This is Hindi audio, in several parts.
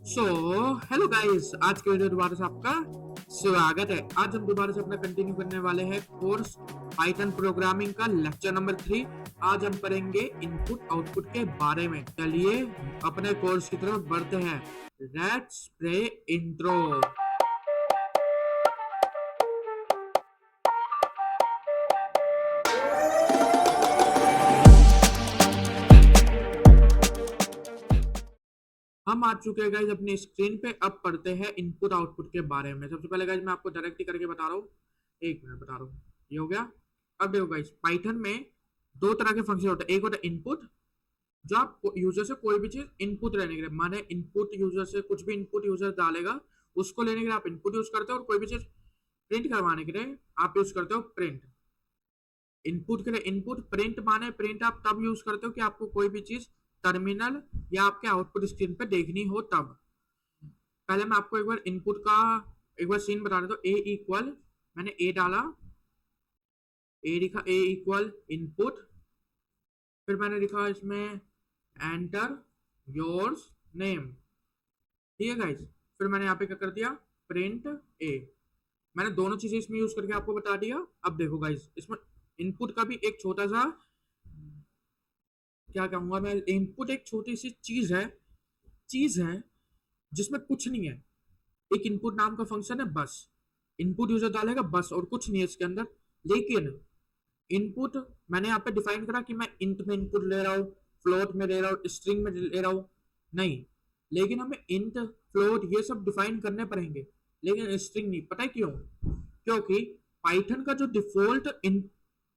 सो हेलो गाइस, आज के वीडियो दोबारा से आपका स्वागत है। आज हम दोबारा से अपना कंटिन्यू करने वाले हैं कोर्स पाइथन प्रोग्रामिंग का लेक्चर नंबर 3। आज हम पढ़ेंगे इनपुट आउटपुट के बारे में। चलिए अपने कोर्स की तरफ बढ़ते हैं। Let's play intro. हम आ चुके हैं गाइस अपनी स्क्रीन पे। अब पढ़ते हैं इनपुट आउटपुट के बारे में। सबसे पहले गाइस मैं आपको डायरेक्ट ही करके बता रहा हूँ, एक मिनट बता रहा हूँ। ये हो गया। अब देखो गाइस, पाइथन में दो तरह के फंक्शन होते हैं। एक होता है इनपुट, जो आप यूजर से कोई भी चीज इनपुट लेने के लिए, माने इनपुट यूजर से कुछ भी इनपुट यूजर डालेगा, उसको लेने के लिए आप इनपुट यूज करते हो। और कोई भी चीज प्रिंट करवाने के लिए आप यूज करते हो प्रिंट। इनपुट के लिए इनपुट, प्रिंट माने प्रिंट आप तब यूज करते हो कि आपको कोई भी चीज टर्मिनल या आपके आउटपुट स्क्रीन पे देखनी हो तब। पहले मैं आपको एक बार इनपुट का एक बार सीन बता देता हूँ। ए इक्वल, मैंने ए डाला, ए लिखा, ए इक्वल इनपुट। फिर मैंने लिखा इसमें एंटर योर्स नेम। ठीक है गाइस। फिर मैंने यहाँ पे क्या कर दिया, प्रिंट ए। मैंने दोनों चीजें इसमें यूज करके आपको बता दिया। अब देखो गाइस, इसमें इनपुट का भी एक छोटा सा, क्या कहूंगा मैं, इनपुट एक छोटी सी चीज है जिसमें कुछ नहीं है। एक इनपुट नाम का फंक्शन है, बस इनपुट यूजर डालेगा बस, और कुछ नहीं है इसके अंदर। लेकिन इनपुट मैंने यहाँ पे डिफाइन करा कि मैं इंट में इनपुट ले रहा हूँ, फ्लोट में ले रहा हूँ, स्ट्रिंग में ले रहा हूँ, नहीं। लेकिन हमें इंट, फ्लोट ये सब डिफाइन करने पड़ेंगे, लेकिन स्ट्रिंग नहीं। पता है क्यों? क्योंकि पाइथन का जो डिफॉल्ट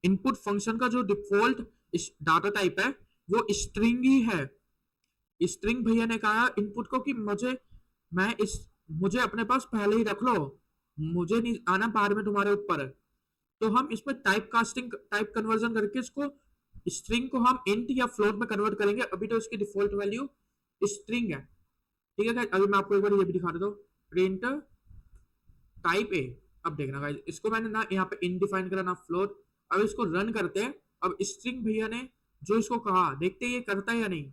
इनपुट फंक्शन का जो डिफॉल्ट डाटा टाइप है वो स्ट्रिंग ही है। स्ट्रिंग भैया ने कहा इनपुट को कि मुझे अपने पास पहले ही रख लो, मुझे नहीं आना बाद में तुम्हारे ऊपर। तो हम इसमें टाइप कास्टिंग, टाइप कन्वर्जन करके इसको, स्ट्रिंग को हम इंट या फ्लोट में कन्वर्ट करेंगे। अभी तो इसकी डिफॉल्ट वैल्यू स्ट्रिंग है। ठीक है गाइस, अभी मैं आपको एक बार ये भी दिखा देता हूँ, प्रिंट टाइप ए। अब देखना गाइस, इसको मैंने ना यहाँ पे इन डिफाइन करा ना फ्लोट। अब इसको रन करते हैं। अब स्ट्रिंग भैया ने जो इसको कहा, देखते हैं ये करता है या नहीं।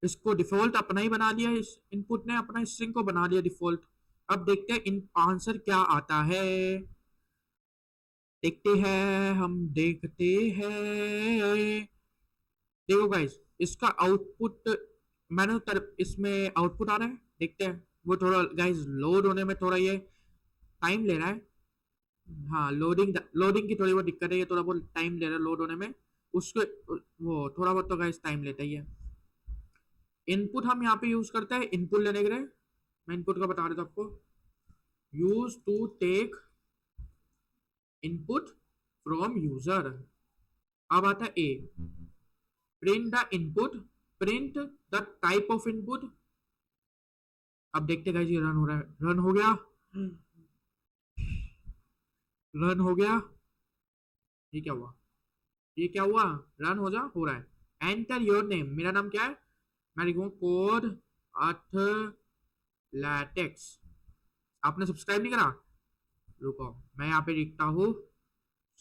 इसको डिफॉल्ट अपना ही बना लिया, इस इनपुट ने अपना स्ट्रिंग को बना लिया डिफॉल्ट। अब देखते हैं इन आंसर क्या आता है। देखते हैं, हम देखते हैं। देखो गाइस, इसका आउटपुट मैंने इसमें आउटपुट आ रहा है, देखते हैं। वो थोड़ा गाइस लोड होने में थोड़ा ये टाइम ले रहा है। हाँ, लोडिंग की थोड़ी बहुत दिक्कत है, ये थोड़ा बहुत टाइम ले रहा है लोड होने में। उसको वो थोड़ा बहुत तो गाइस टाइम लेता ही है। इनपुट हम यहाँ पे यूज करते हैं इनपुट लेने के लिए। मैं इनपुट का बता देता हूँ आपको। Use to take input from user. अब आता है ए, print the input, print the type of input. अब देखते हैं ये रन हो रहा है। रन हो गया, रन हो गया। ये क्या हुआ, ये क्या हुआ? रन हो रहा है। एंटर योर नेम, मेरा नाम क्या है? मैं लिखूंगा कोड एथलेटिक्स। आपने सब्सक्राइब नहीं करा? रुको, मैं यहाँ पे लिखता हूँ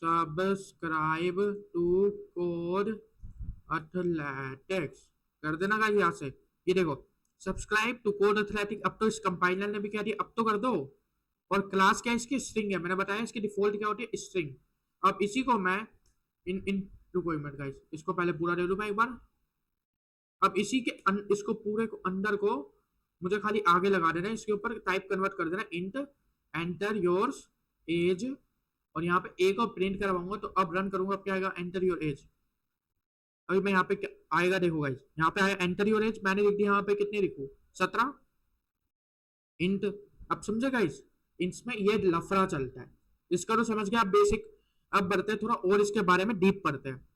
सब्सक्राइब टू कोड एथलेटिक्स। कर देना गाइस यहाँ से। ये देखो, सब्सक्राइब टू कोड एथलेटिक। अब तो इस कंपाइलर ने भी कह दिया अब तो कर दो। और क्लास क्या है इसकी? स्ट्रिंग है। मैंने बताया इसकी डिफॉल्ट क्या होती है, स्ट्रिंग। अब इसी को मैं इन इन रुको एक मिनट गाइस, इसको पहले पूरा दे दूं मैं एक बार। अब इसी के इसको पूरे को अंदर को मुझे खाली आगे लगा देना है, इसके ऊपर टाइप कन्वर्ट कर देना इंट एंटर योर्स एज। और यहाँ पे ए को प्रिंट करवाऊंगा। तो अब रन करूंगा, अब क्या आएगा? Enter your age. अभी मैं यहाँ पे क्या आएगा देखो गाइस, यहाँ पे आया एंटर योर एज। मैंने लिख दिया यहाँ पे कितने लिखूं, 17 इंट। अब समझे गाइस, इसमें ये लफड़ा चलता है। इसका तो समझ गया आप बेसिक। अब बढ़ते हैं थोड़ा और इसके बारे में डीप पढ़ते हैं।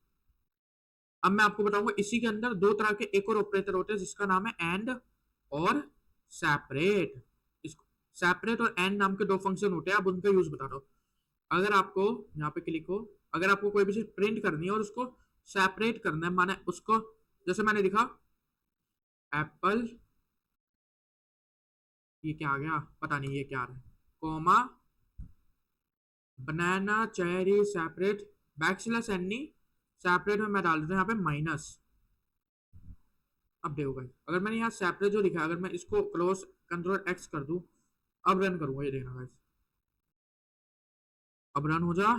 अब मैं आपको बताऊंगा इसी के अंदर दो तरह के एक और ऑपरेटर होते हैं, जिसका नाम है एंड और सेपरेट। इसको सेपरेट और एंड नाम के दो फंक्शन होते हैं। अब उनका यूज बता दो। अगर आपको यहाँ पे क्लिक हो, अगर आपको कोई भी चीज प्रिंट करनी है और उसको सेपरेट करना है, माने उसको, जैसे मैंने लिखा एप्पल, ये क्या आ गया पता नहीं, ये क्या आ रहा है, comma banana cherry separate, backslash n separate में मैं डाल देता हूँ यहाँ पे माइनस। अब देखो गाइस, अगर मैंने यहाँ सेपरेट जो लिखा है, अगर मैं इसको क्लोज कंट्रोल एक्स कर दूं, अब रन करूंगा, ये देखना गाइस, अब रन हो जा।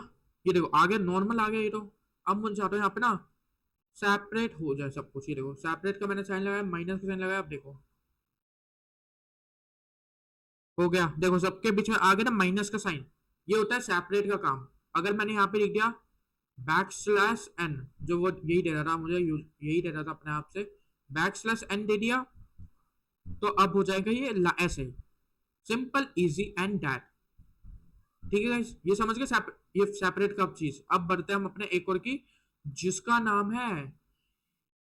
ये देखो आगे नॉर्मल आ गया ये तो। अब मुझे चाहता हूँ यहाँ पे ना सेपरेट हो जाए सब कुछ। ये देखो सेपरेट का मैंने साइन लगाया, माइनस का साइन लगाया, अब देखो हो गया। देखो सबके बीच में आ गया ना माइनस का साइन, ये होता है सेपरेट का काम। अगर मैंने यहाँ पे लिख दिया बैक स्लैश एन, जो वो यही दे रहा था मुझे, यही दे रहा था अपने आप से, बैक स्लैश एन दे दिया, तो अब हो जाएगा ये ऐसे, सिंपल इजी एंड दैट। ठीक है गाइस, ये समझ गए ये सेपरेट का चीज। अब बढ़ते हैं हम अपने एक और की, जिसका नाम है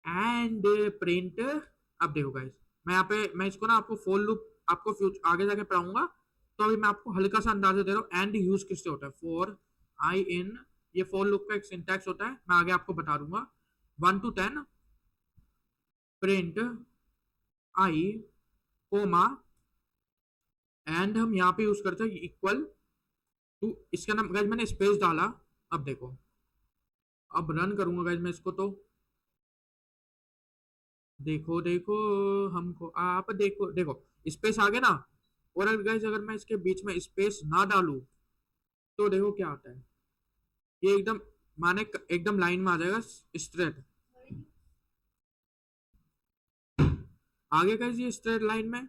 एंड प्रिंट। अब देखो गाइस, मैं इसको ना आपको फॉर लूप आपको आगे जाके पढ़ाऊंगा, तो अभी मैं आपको हल्का सा अंदाजा दे रहा हूँ एंड यूज किससे होता है। फॉर आई इन, ये फॉर लूप का एक सिंटैक्स होता है, मैं आगे आपको बता दूंगा। 1 to 10 print I coma and, हम यहाँ पे यूज करते हैं इक्वल टू, इसका नाम गाइस मैंने स्पेस डाला। अब देखो, अब रन करूंगा गाइस मैं इसको, तो देखो देखो, हमको आप देखो, देखो स्पेस आ गया ना। और अगर गाइस अगर मैं इसके बीच में स्पेस ना डालूं, तो देखो क्या आता है, ये एकदम माने एकदम लाइन में आ जाएगा स्ट्रेट। आगे गाइस ये स्ट्रेट लाइन में,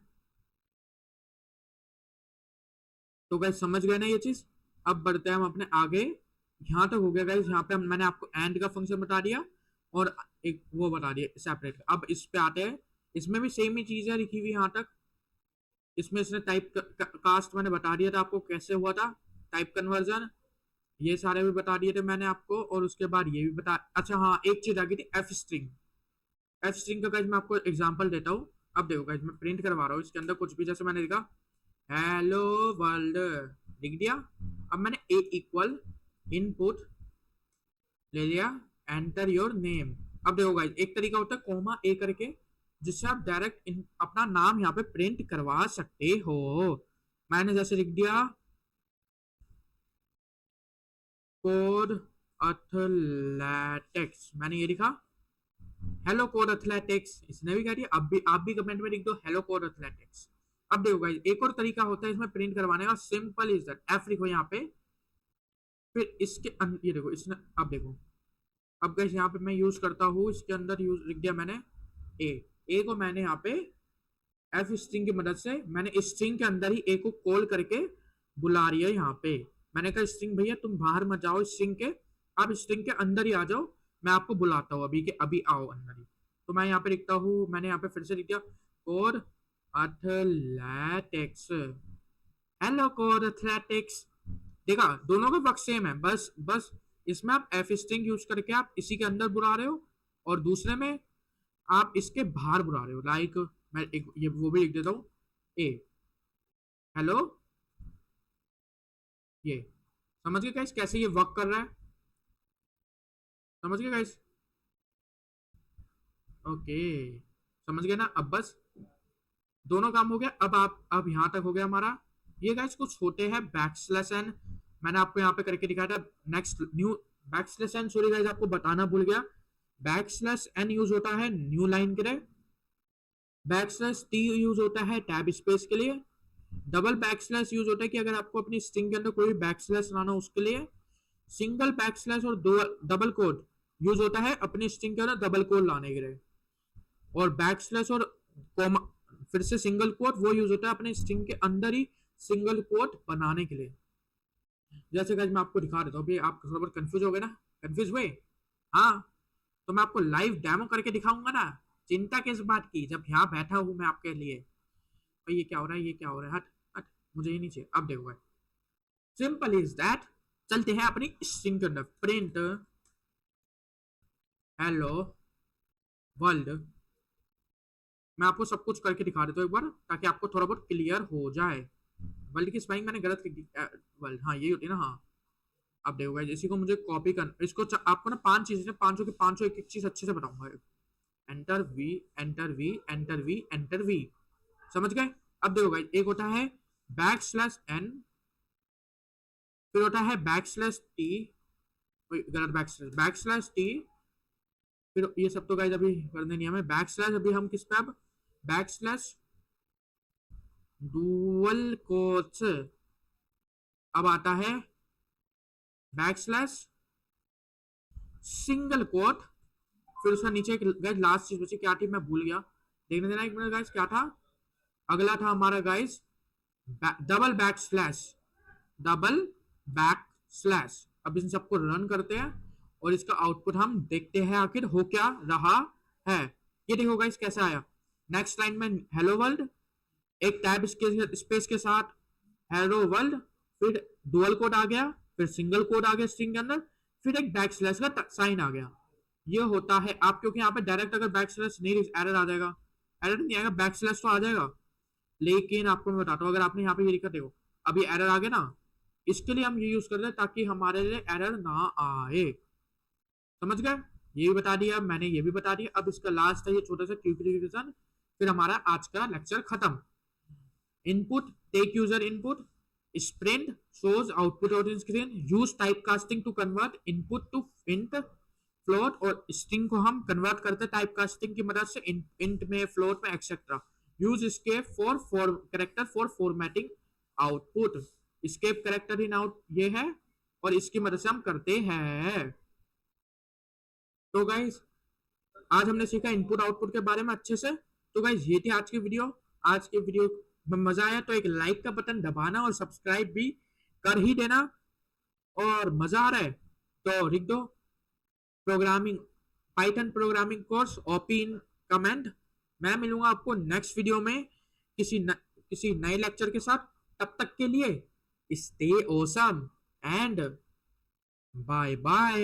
तो गाइस समझ गए ना ये चीज। अब बढ़ते हैं हम अपने आगे। यहाँ तक हो गया गाइस, यहाँ पे मैंने आपको एंड का फंक्शन बता दिया और एक वो बता दिया सेपरेट। अब इस पे आते हैं, इसमें भी सेम ही चीज है लिखी हुई यहाँ तक। इसमें इसने टाइप कास्ट मैंने बता दिया था आपको कैसे हुआ था, टाइप कन्वर्जन, ये सारे भी बता दिए थे मैंने आपको। और उसके बाद ये भी बता, अच्छा हाँ एक चीज आ गई थी एफ स्ट्रिंग। एफ स्ट्रिंग का गाइस मैं आपको एग्जांपल देता हूँ। अब देखो गाइस मैं प्रिंट करवा रहा हूँ, इसके अंदर कुछ भी, जैसे मैंने लिखा हेलो वर्ल्ड, लिख दिया। अब मैंने ए इक्वल इनपुट ले लिया, एंटर योर नेम। अब देखो गाइस एक तरीका होता है कोमा ए करके, जिससे आप डायरेक्ट अपना नाम यहाँ पे प्रिंट करवा सकते हो। मैंने जैसे लिख दिया कोड एथलेटिक्स, मैंने ये लिखा हेलो कोड एथलेटिक्स, इसने भी कह दिया। अब भी आप भी कमेंट में लिख दो हेलो कोड एथलेटिक्स। अब देखो गाइस एक और तरीका होता है इसमें प्रिंट करवाने का, सिंपल इज दैट, एफ लिखो यहाँ पे, फिर इसके ये देखो इसने, अब देखो, अब गाइस यहाँ पे मैं यूज करता हूँ, इसके अंदर यूज लिख दिया मैंने ए। ए को मैंने यहाँ पे एफ स्ट्रिंग की मदद से, मैंने स्ट्रिंग के अंदर ही ए को कॉल करके बुला रही है यहाँ पे। मैंने कहा स्ट्रिंग भैया तुम बाहर मत जाओ स्ट्रिंग के, आप स्ट्रिंग के अंदर ही आ जाओ, मैं आपको बुलाता हूँ अभी के अभी, आओ अंदर ही। तो मैं यहाँ पे लिखता हूँ, मैंने यहाँ पे फिर से लिख दिया code athletics, hello code athletics. देखा दोनों का वर्क सेम है, बस बस इसमें आप एफ स्ट्रिंग यूज करके आप इसी के अंदर बुला रहे हो, और दूसरे में आप इसके बाहर बुला रहे हो। लाइक मैं एक ये वो भी लिख देता हूँ ए हेलो, ये समझ गए गाइस कैसे ये वर्क कर रहा है, समझ गए गाइस। ओके समझ गए ना। अब बस दोनों काम हो गया। अब आप अब यहाँ तक हो गया हमारा। ये गाइस कुछ छोटे हैं बैक स्लैश एन, मैंने आपको यहाँ पे करके दिखाया था। Next new backslash n, sorry guys आपको बताना भूल गया, बैक स्लैश एन यूज होता है न्यू लाइन के लिए, बैक स्लैश टी यूज होता है टैब स्पेस के लिए, डबल बैक स्लैश यूज होता है कि अगर आपको अपनी स्ट्रिंग के अंदर कोई बैक स्लैश लाना हो उसके लिए, सिंगल बैक स्लैश और दो डबल कोड यूज होता है अपनी स्ट्रिंग के अंदर डबल कोड लाने के लिए, और बैक स्लैश और कॉमा फिर से सिंगल कोट वो यूज होता है अपने स्ट्रिंग के अंदर ही सिंगल कोट बनाने के लिए। जैसे गाइस मैं आपको दिखा देता हूँ, आप थोड़ा बहुत कंफ्यूज हो गए ना, कंफ्यूज हुए, हाँ, तो मैं आपको लाइव डेमो करके दिखाऊंगा ना, चिंता किस बात की, जब यहाँ बैठा हूँ मैं आपके लिए। भाई ये क्या हो रहा है, ये क्या हो रहा है, हट हट, मुझे ये नहीं चाहिए। अब देखो सिंपल इज दैट, चलते हैं अपनी स्ट्रिंग के अंदर, प्रिंट हेलो वर्ल्ड। मैं आपको सब कुछ करके दिखा देता हूँ एक बार, ताकि आपको थोड़ा बहुत क्लियर हो जाए। वर्ल्ड की स्पेलिंग मैंने गलत लिख दी, वर्ल्ड हाँ यही होती है ना, हाँ। अब देखो गाइस इसी को मुझे कॉपी कर, इसको आपको ना 5 चीजें, पांचों की पांचों एक एक चीज अच्छे से बताऊंगा। Enter we enter we enter we enter we, समझ गए। अब देखो गाइस एक होता है बैक स्लैश एन, फिर होता है बैक स्लैश टी, गलत बैक स्लैश टी, फिर ये सब तो गाइस अभी करने नहीं हमें। बैक स्लैश, अभी हम किस पे, अब बैक स्लैश डुअल कोट्स, अब आता है बैक स्लैश सिंगल कोट, फिर उसका नीचे गाइस लास्ट चीज बची, क्या थी मैं भूल गया, देखने देना एक मिनट गाइस, क्या था अगला, था हमारा guys double back slash, double back slash. अब इन सबको रन करते हैं और इसका आउटपुट हम देखते हैं आखिर हो क्या रहा है। ये देखो गाइस कैसा आया, नेक्स्ट लाइन में हेलो वर्ल्ड, एक टैब स्पेस के साथ हेलो वर्ल्ड, फिर डुअल कोड आ गया, फिर सिंगल कोड आ गया स्ट्रिंग के अंदर, फिर एक बैक स्लैश का साइन आ गया। ये होता है आप, क्योंकि यहाँ पे डायरेक्ट अगर बैक स्लैश नहीं, एरर आ जाएगा, एरर नहीं आएगा, बैक स्लैश तो आ जाएगा, लेकिन आपको मैं बताता हूँ अगर आपने यहाँ पे ये लिखा देखो, अभी एरर आ गया ना, इसके लिए हम ये यूज करते हैं ताकि हमारे लिए एरर ना आए, समझ गए। ये भी बता दिया मैंने, ये भी बता दिया। अब इसका लास्ट है ये छोटा सा क्विक रिवीजन, फिर हमारा आज का लेक्चर खत्म। Input, take user input, sprint shows output on screen, use typecasting to convert input to int, float, और string को हम कन्वर्ट करते हैं टाइपकास्टिंग की मदद से int में, float में, etcetera. Use escape for character for formatting output, escape character in out ये है, और इसकी मदद से हम करते हैं। तो गाइस आज हमने सीखा इनपुट आउटपुट के बारे में अच्छे से। तो गाइस ये थी आज की वीडियो। आज की वीडियो में मजा आया तो एक लाइक का बटन दबाना और सब्सक्राइब भी कर ही देना, और मजा आ रहा है तो लिख दो programming, Python programming course OP in comment. मैं मिलूंगा आपको नेक्स्ट वीडियो में किसी नए लेक्चर के साथ। तब तक के लिए stay awesome and bye bye.